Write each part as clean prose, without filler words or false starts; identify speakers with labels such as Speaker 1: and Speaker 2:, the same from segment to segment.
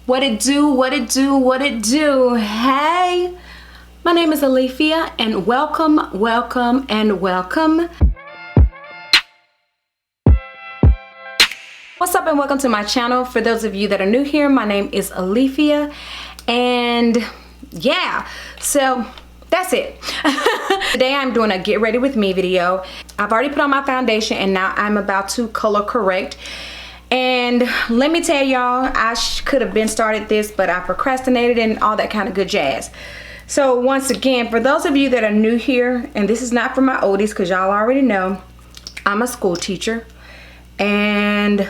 Speaker 1: What it do, what it do, what it do. Hey, my name is Alifia and welcome, welcome, and welcome. What's up and welcome to my channel. For those of you that are new here, my name is Alifia and yeah, so that's it. Today I'm doing a get ready with me video. I've already put on my foundation and now I'm about to color correct. And let me tell y'all, I could have been started this, but I procrastinated and all that kind of good jazz. So once again, for those of you that are new here, and this is not for my oldies because y'all already know, I'm a school teacher and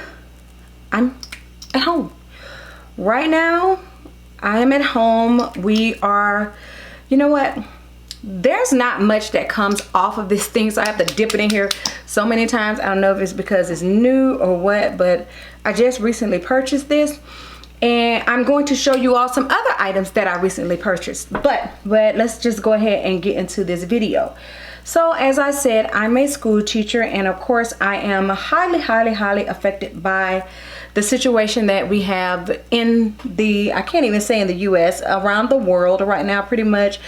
Speaker 1: I'm at home. Right now, I am at home. We are, you know what? There's not much that comes off of this thing, so I have to dip it in here so many times. I don't know if it's because it's new or what, but I just recently purchased this and I'm going to show you all some other items that I recently purchased, but let's just go ahead and get into this video. So as I said, I'm a school teacher and of course I am highly affected by the situation that we have in the, I can't even say in the US, around the world right now, pretty much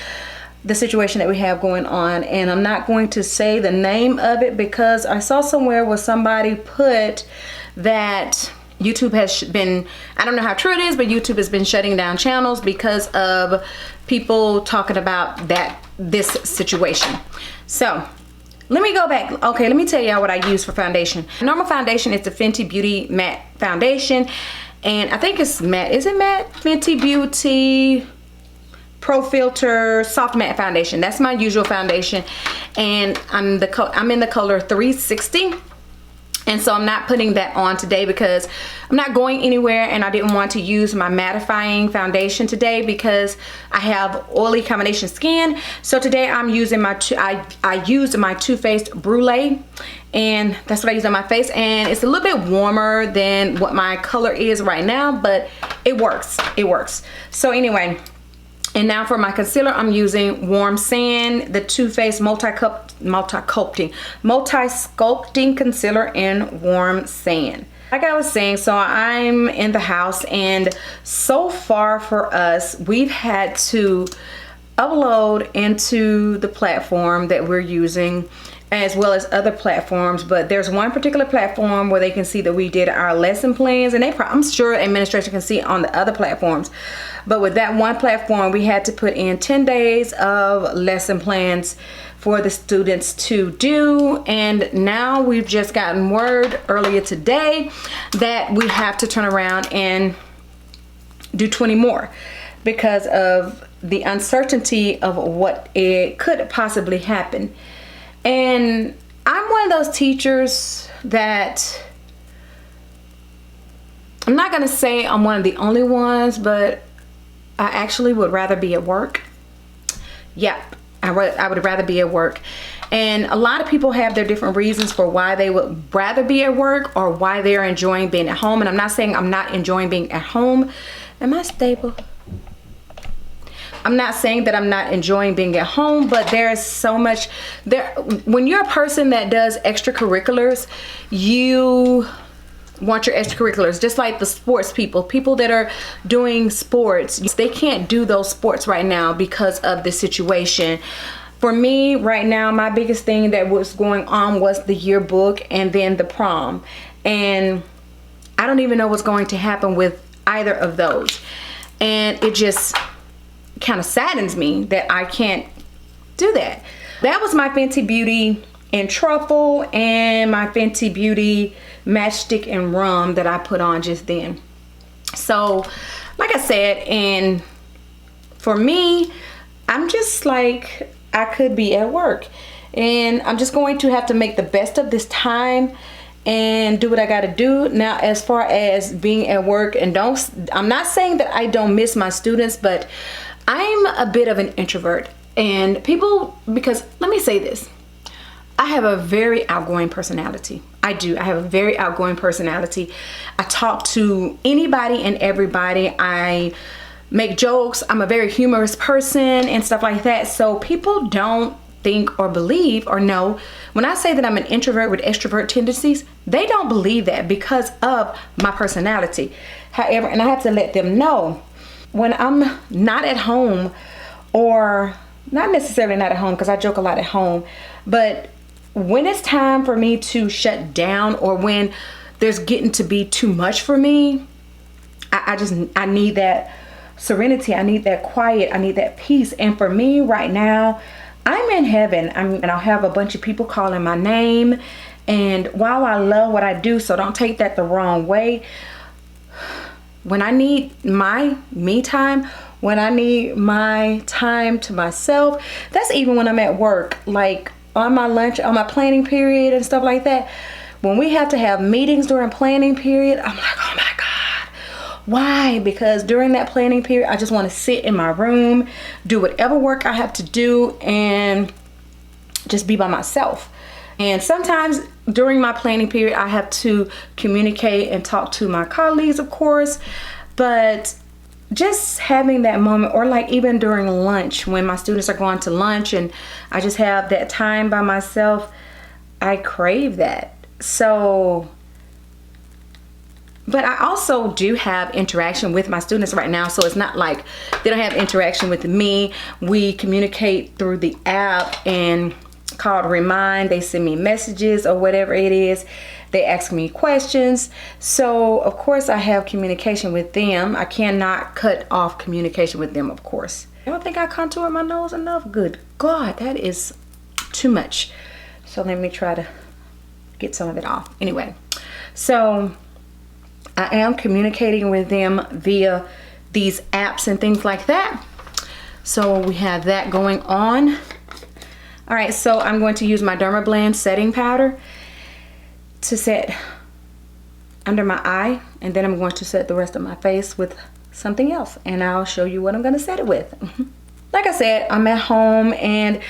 Speaker 1: the situation that we have going on. And I'm not going to say the name of it because I saw somewhere where somebody put that YouTube has been, I don't know how true it is, but YouTube has been shutting down channels because of people talking about this situation. So let me go back. Okay, let me tell y'all what I use for foundation. Normal foundation is the Fenty Beauty matte foundation, and I think it's matte. Is it matte? Fenty Beauty Pro Filter Soft Matte Foundation. That's my usual foundation, and I'm in the color 360. And so I'm not putting that on today because I'm not going anywhere and I didn't want to use my mattifying foundation today because I have oily combination skin. So today I'm using my, I used my Too Faced Brulee and that's what I use on my face, and it's a little bit warmer than what my color is right now, but it works, it works. So anyway, and now for my concealer, I'm using Warm Sand, the Too Faced multi-sculpting concealer in Warm Sand. Like I was saying, so I'm in the house and so far for us, we've had to upload into the platform that we're using as well as other platforms, but there's one particular platform where they can see that we did our lesson plans, and I'm sure administration can see on the other platforms, but with that one platform we had to put in 10 days of lesson plans for the students to do, and now we've just gotten word earlier today that we have to turn around and do 20 more because of the uncertainty of what it could possibly happen. And I'm one of those teachers that, I'm not gonna say I'm one of the only ones, but I actually would rather be at work. Yep, I would rather be at work. And a lot of people have their different reasons for why they would rather be at work or why they're enjoying being at home. And I'm not saying I'm not enjoying being at home. Am I stable? I'm not saying that I'm not enjoying being at home, but there's so much there. When you're a person that does extracurriculars, you want your extracurriculars, just like the sports people that are doing sports, they can't do those sports right now because of the situation. For me right now, my biggest thing that was going on was the yearbook and then the prom, and I don't even know what's going to happen with either of those, and it just kind of saddens me that I can't do that. That was my Fenty Beauty in Truffle and my Fenty Beauty Matchstick and Rum that I put on just then. So like I said, and for me, I'm just like, I could be at work and I'm just going to have to make the best of this time and do what I got to do. Now as far as being at work, and I'm not saying that I don't miss my students, but I'm a bit of an introvert, and people, because let me say this, I have a very outgoing personality. I do. I have a very outgoing personality. I talk to anybody and everybody. I make jokes. I'm a very humorous person and stuff like that. So people don't think or believe or know. When I say that I'm an introvert with extrovert tendencies, they don't believe that because of my personality. However, and I have to let them know, when I'm not at home, or not necessarily not at home because I joke a lot at home, but when it's time for me to shut down, or when there's getting to be too much for me, I need that serenity. I need that quiet. I need that peace. And for me right now, I'm in heaven. And I'll have a bunch of people calling my name. And while I love what I do, so don't take that the wrong way, when I need my me time, when I need my time to myself, that's even when I'm at work, like on my lunch, on my planning period and stuff like that. When we have to have meetings during planning period, I'm like, oh my God. Why? Because during that planning period, I just want to sit in my room, do whatever work I have to do, and just be by myself. And sometimes during my planning period, I have to communicate and talk to my colleagues, of course, but just having that moment, or like even during lunch when my students are going to lunch and I just have that time by myself, I crave that. So, but I also do have interaction with my students right now, so it's not like they don't have interaction with me. We communicate through the app and called Remind. They send me messages or whatever it is. They ask me questions. So of course I have communication with them. I cannot cut off communication with them, of course. I don't think I contoured my nose enough. Good God, that is too much. So let me try to get some of it off. Anyway, so I am communicating with them via these apps and things like that. So we have that going on. All right, so I'm going to use my Dermablend setting powder to set under my eye, and then I'm going to set the rest of my face with something else, and I'll show you what I'm going to set it with. Like I said, I'm at home, and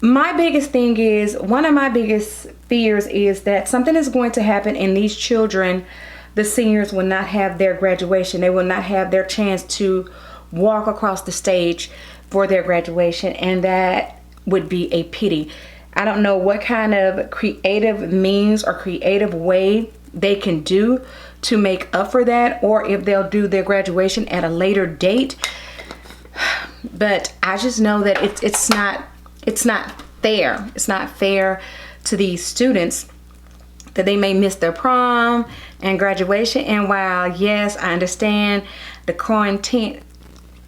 Speaker 1: my biggest thing is, one of my biggest fears is that something is going to happen and these children, the seniors, will not have their graduation. They will not have their chance to walk across the stage for their graduation, and that would be a pity. I don't know what kind of creative means or creative way they can do to make up for that, or if they'll do their graduation at a later date. But I just know that it's not fair. It's not fair to these students that they may miss their prom and graduation. And while yes, I understand the quarantine,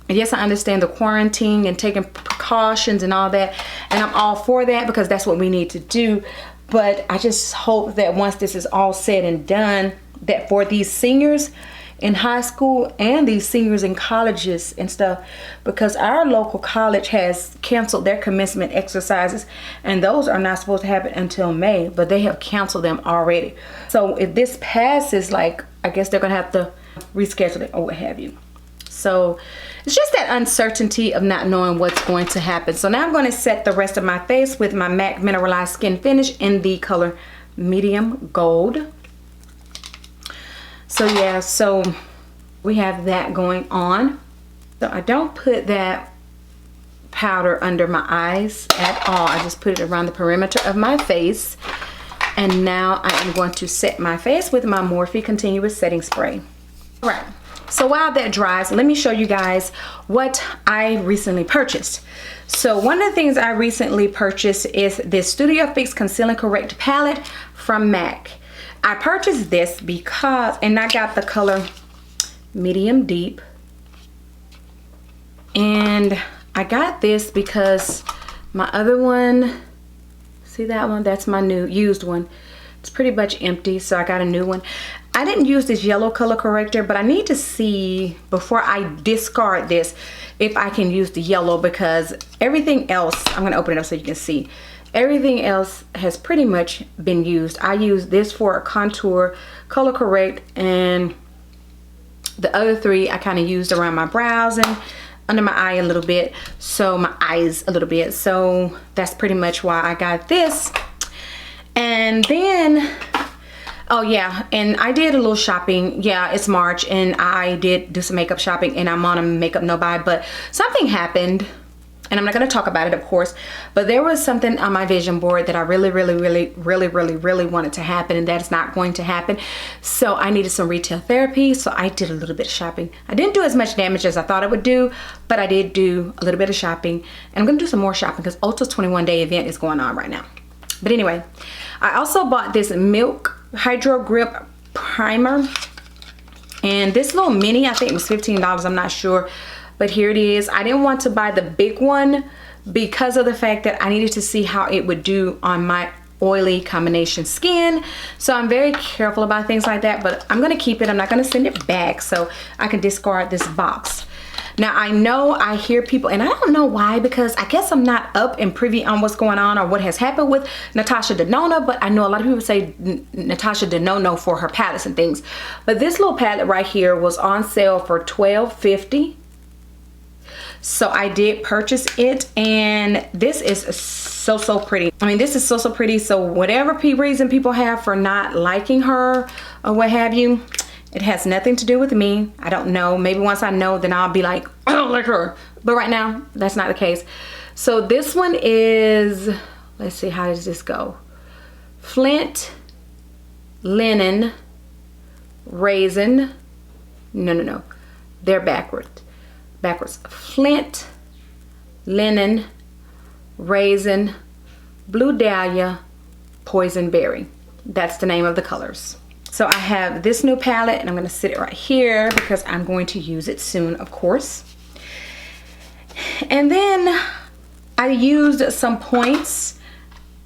Speaker 1: yes, I understand the quarantine and taking precautions and all that, and I'm all for that because that's what we need to do. But I just hope that once this is all said and done, that for these seniors in high school and these seniors in colleges and stuff, because our local college has canceled their commencement exercises, and those are not supposed to happen until May, but they have canceled them already. So if this passes, like, I guess they're gonna have to reschedule it or what have you. So it's just that uncertainty of not knowing what's going to happen. So now I'm going to set the rest of my face with my MAC Mineralized Skin Finish in the color Medium Gold. So yeah, so we have that going on. So I don't put that powder under my eyes at all. I just put it around the perimeter of my face. And now I am going to set my face with my Morphe Continuous Setting Spray. All right. So while that dries, let me show you guys what I recently purchased. So one of the things I recently purchased is this Studio Fix Conceal and Correct palette from MAC. I purchased this because, and I got the color Medium Deep. And I got this because my other one, see that one? That's my new used one. It's pretty much empty, so I got a new one. I didn't use this yellow color corrector, but I need to see before I discard this if I can use the yellow, because everything else, I'm gonna open it up so you can see, everything else has pretty much been used. I use this for a contour, color correct, and the other three I kind of used around my brows and under my eye a little bit, so my eyes a little bit. So that's pretty much why I got this. And then, oh yeah, and I did a little shopping. Yeah, it's March and I did do some makeup shopping, and I'm on a makeup no buy, but something happened And I'm not going to talk about it, of course, but there was something on my vision board that I really wanted to happen, and that is not going to happen. So I needed some retail therapy, so I did a little bit of shopping. I didn't do as much damage as I thought I would do, but I did do a little bit of shopping, and I'm going to do some more shopping because Ulta's 21-day event is going on right now. But anyway, I also bought this Milk Hydro Grip Primer, and this little mini, I think it was $15, I'm not sure. But here it is. I didn't want to buy the big one because of the fact that I needed to see how it would do on my oily combination skin. So I'm very careful about things like that, but I'm gonna keep it. I'm not gonna send it back so I can discard this box. Now I know I hear people, and I don't know why, because I guess I'm not up and privy on what's going on or what has happened with Natasha Denona, but I know a lot of people say Natasha Denona for her palettes and things. But this little palette right here was on sale for $12.50. So I did purchase it, and this is so pretty. I mean, this is so pretty. So whatever reason people have for not liking her or what have you, it has nothing to do with me. I don't know. Maybe once I know, then I'll be like, I don't like her. But right now, that's not the case. So this one is, let's see, how does this go? Flint, Linen, Raisin. No. They're backwards. Flint, Linen, Raisin, Blue Dahlia, Poison Berry. That's the name of the colors. So I have this new palette, and I'm going to sit it right here because I'm going to use it soon, of course. And then I used some points.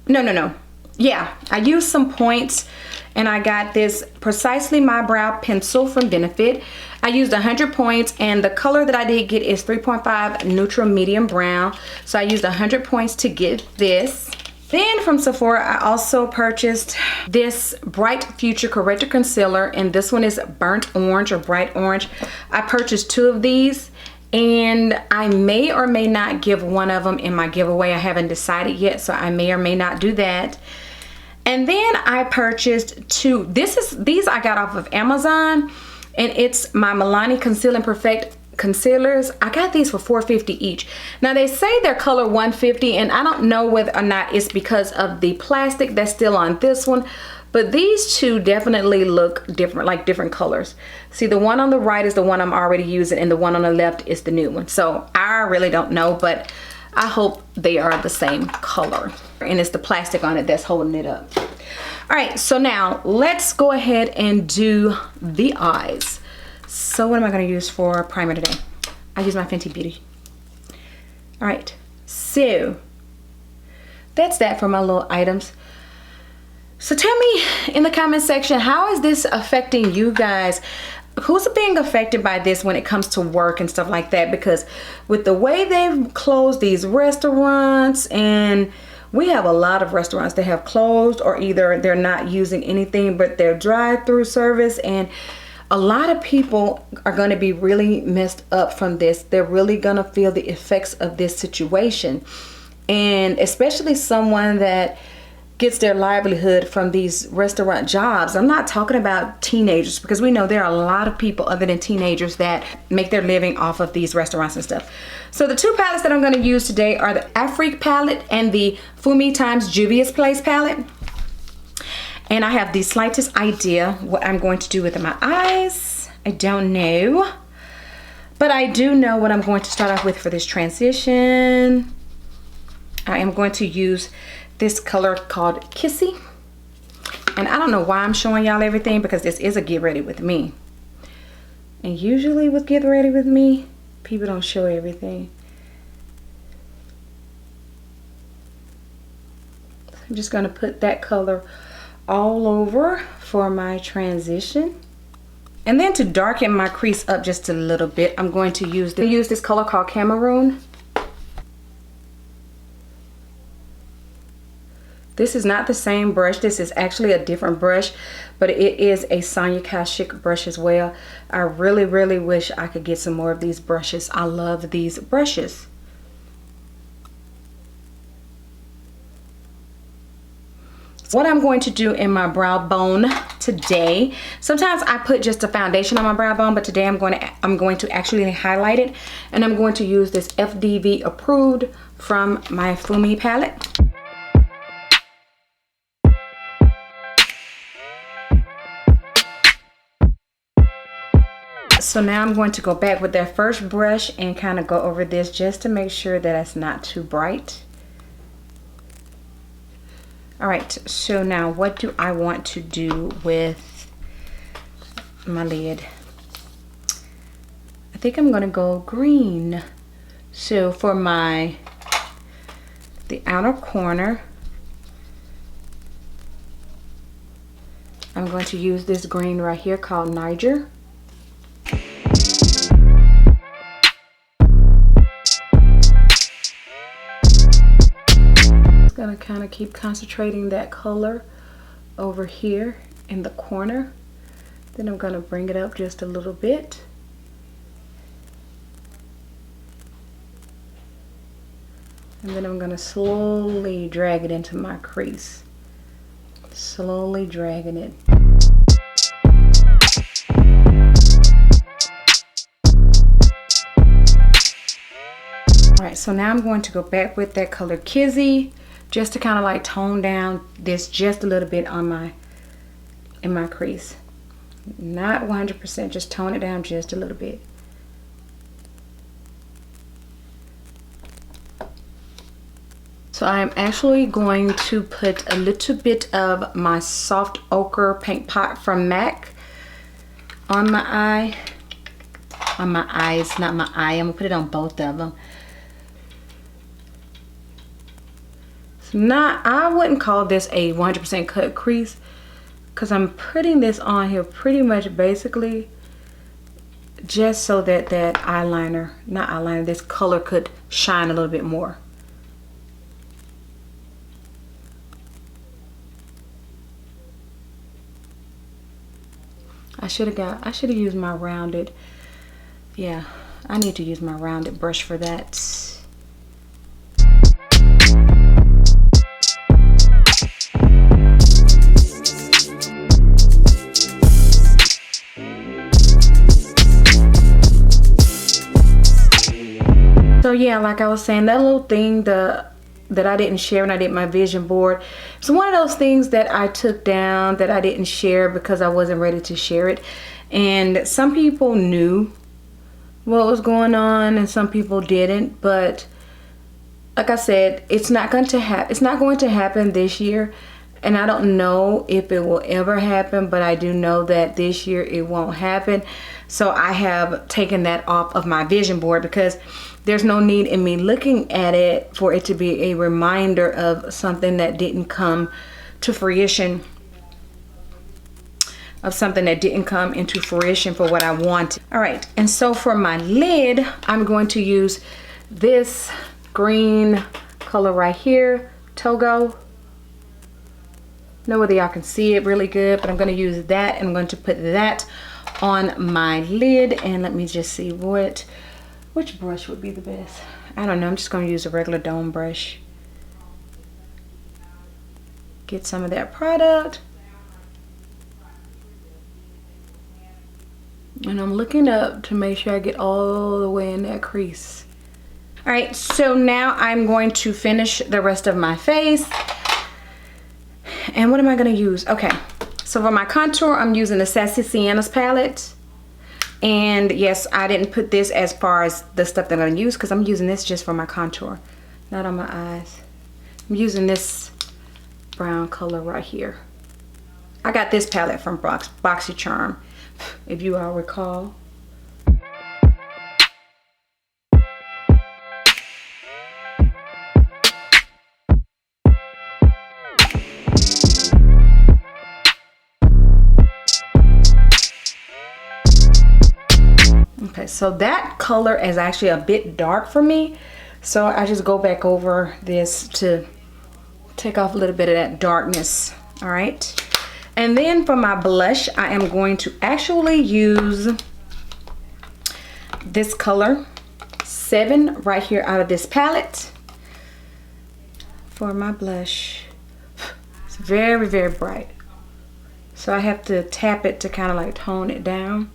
Speaker 1: No. Yeah, I used some points, and I got this Precisely My Brow pencil from Benefit. I used 100 points, and the color that I did get is 3.5 Neutral Medium Brown. So I used 100 points to get this. Then from Sephora, I also purchased this Bright Future Corrector Concealer, and this one is Burnt Orange or Bright Orange. I purchased 2 of these, and I may or may not give one of them in my giveaway. I haven't decided yet, so I may or may not do that. And then I purchased 2. These I got off of Amazon, and it's my Milani Conceal and Perfect concealers. I got these for $4.50 each. Now they say they're color 150, and I don't know whether or not it's because of the plastic that's still on this one, but these 2 definitely look different, like different colors. See, the one on the right is the one I'm already using, and the one on the left is the new one. So I really don't know, but I hope they are the same color, and it's the plastic on it that's holding it up. All right, so now let's go ahead and do the eyes. So what am I going to use for primer today? I use my Fenty Beauty. All right, so that's that for my little items. So tell me in the comment section, how is this affecting you guys? Who's being affected by this when it comes to work and stuff like that? Because with the way they've closed these restaurants, and we have a lot of restaurants that have closed, or either they're not using anything but their drive-through service, and a lot of people are going to be really messed up from this. They're really going to feel the effects of this situation, and especially someone that gets their livelihood from these restaurant jobs. I'm not talking about teenagers, because we know there are a lot of people other than teenagers that make their living off of these restaurants and stuff. So the 2 palettes that I'm going to use today are the Afrique palette and the Fumi Times Juvia's Place palette. And I have the slightest idea what I'm going to do with my eyes. I don't know, but I do know what I'm going to start off with for this transition. I am going to use this color called Kissy, and I don't know why I'm showing y'all everything, because this is a get ready with me, and usually with get ready with me, people don't show everything. I'm just going to put that color all over for my transition. And then to darken my crease up just a little bit, I'm going to use this color called Cameroon. This is not the same brush. This is actually a different brush, but it is a Sonia Kashuk brush as well. I really wish I could get some more of these brushes. I love these brushes. What I'm going to do in my brow bone today. Sometimes I put just a foundation on my brow bone, but today I'm going to actually highlight it, and I'm going to use this FDV approved from my Fumi palette. So now I'm going to go back with that first brush and kind of go over this just to make sure that it's not too bright. All right, so now what do I want to do with my lid? I think I'm gonna go green. So for the outer corner, I'm going to use this green right here called Niger. Gonna kind of keep concentrating that color over here in the corner. Then I'm gonna bring it up just a little bit. And then I'm gonna slowly drag it into my crease. Slowly dragging it. All right, so now I'm going to go back with that color Kizzy, just to kind of like tone down this just a little bit in my crease. Not 100%, just tone it down just a little bit. So I'm actually going to put a little bit of my soft ochre paint pot from MAC on my eye. On my eyes, not my eye. I'm gonna put it on both of them. I wouldn't call this a 100% cut crease, because I'm putting this on here pretty much basically just so that this color could shine a little bit more. I should have used my rounded, yeah, I need to use my rounded brush for that. So yeah, like I was saying, that little thing that I didn't share when I did my vision board, it's one of those things that I took down that I didn't share because I wasn't ready to share it. And some people knew what was going on and some people didn't, but like I said, it's not going to happen this year, and I don't know if it will ever happen, but I do know that this year it won't happen. So I have taken that off of my vision board because there's no need in me looking at it for it to be a reminder of something that didn't come to fruition, of something that didn't come into fruition for what I wanted. All right, and so for my lid, I'm going to use this green color right here, Togo. Know whether y'all can see it really good, but I'm going to use that, and I'm going to put that on my lid. And let me just see which brush would be the best. I don't know, I'm just going to use a regular dome brush. Get some of that product. And I'm looking up to make sure I get all the way in that crease. All right, so now I'm going to finish the rest of my face. And what am I going to use? Okay, so for my contour, I'm using the Sassy Sienna's palette. And yes, I didn't put this as far as the stuff that I'm going to use because I'm using this just for my contour, not on my eyes. I'm using this brown color right here. I got this palette from BoxyCharm, if you all recall. Okay, so that color is actually a bit dark for me, so I just go back over this to take off a little bit of that darkness. All right, and then for my blush, I am going to actually use this color 7 right here out of this palette for my blush. It's very, very bright. So I have to tap it to kind of like tone it down.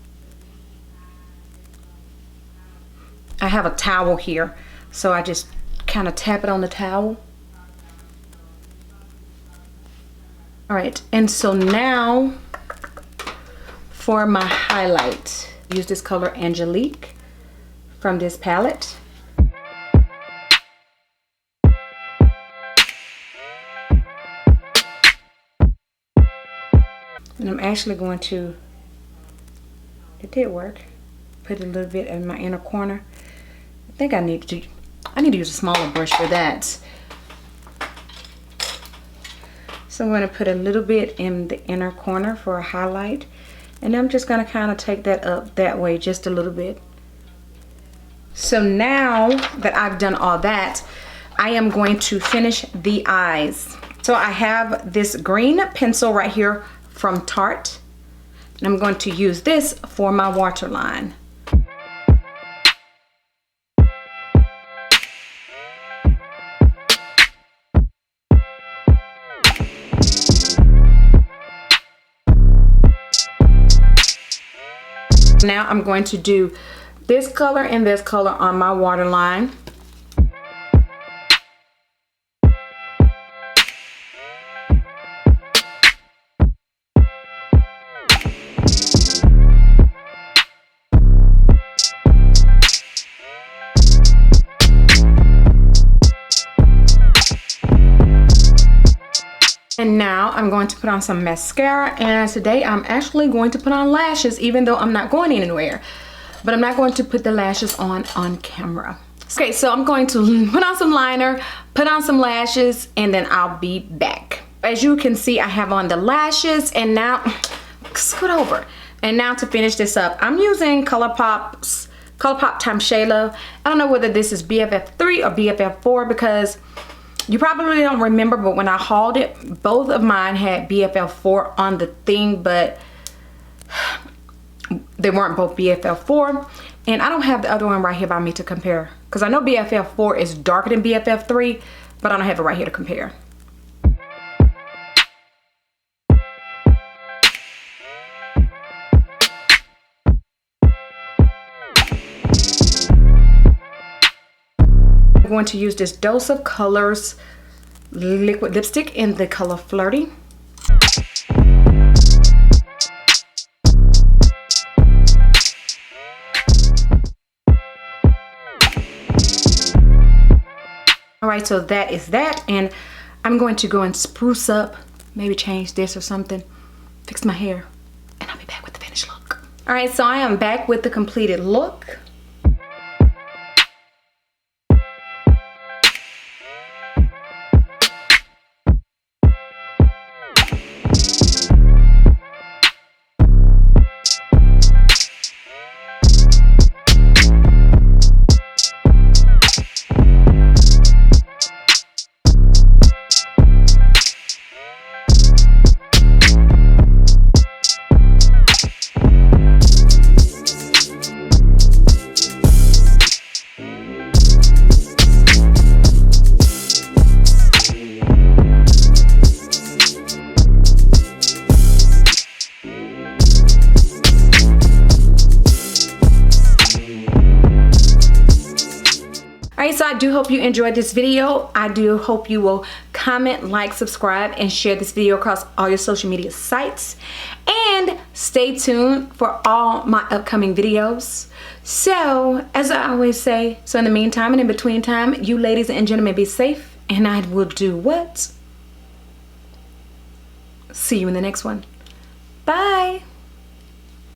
Speaker 1: I have a towel here, so I just kind of tap it on the towel. All right, and so now for my highlight, use this color Angelique from this palette. And I'm actually going to, it did work, put a little bit in my inner corner. I think I need to use a smaller brush for that. So I'm going to put a little bit in the inner corner for a highlight. And I'm just going to kind of take that up that way just a little bit. So now that I've done all that, I am going to finish the eyes. So I have this green pencil right here from Tarte, and I'm going to use this for my waterline. Now I'm going to do this color and this color on my waterline. And now I'm going to put on some mascara, and today I'm actually going to put on lashes, even though I'm not going anywhere. But I'm not going to put the lashes on camera. Okay, so I'm going to put on some liner, put on some lashes, and then I'll be back. As you can see, I have on the lashes, and now, scoot over. And now to finish this up, I'm using ColourPop Times Shayla. I don't know whether this is BFF3 or BFF4 because you probably don't remember, but when I hauled it, both of mine had BFF4 on the thing, but they weren't both BFF4. And I don't have the other one right here by me to compare, because I know BFF4 is darker than BFF3, but I don't have it right here to compare. I'm going to use this Dose of Colors liquid lipstick in the color Flirty. All right, so that is that, and I'm going to go and spruce up, maybe change this or something, fix my hair, and I'll be back with the finished look. All right, so I am back with the completed look. Alright, so I do hope you enjoyed this video. I do hope you will comment, like, subscribe, and share this video across all your social media sites. And stay tuned for all my upcoming videos. So, as I always say, so in the meantime and in between time, you ladies and gentlemen be safe. And I will do what? See you in the next one. Bye.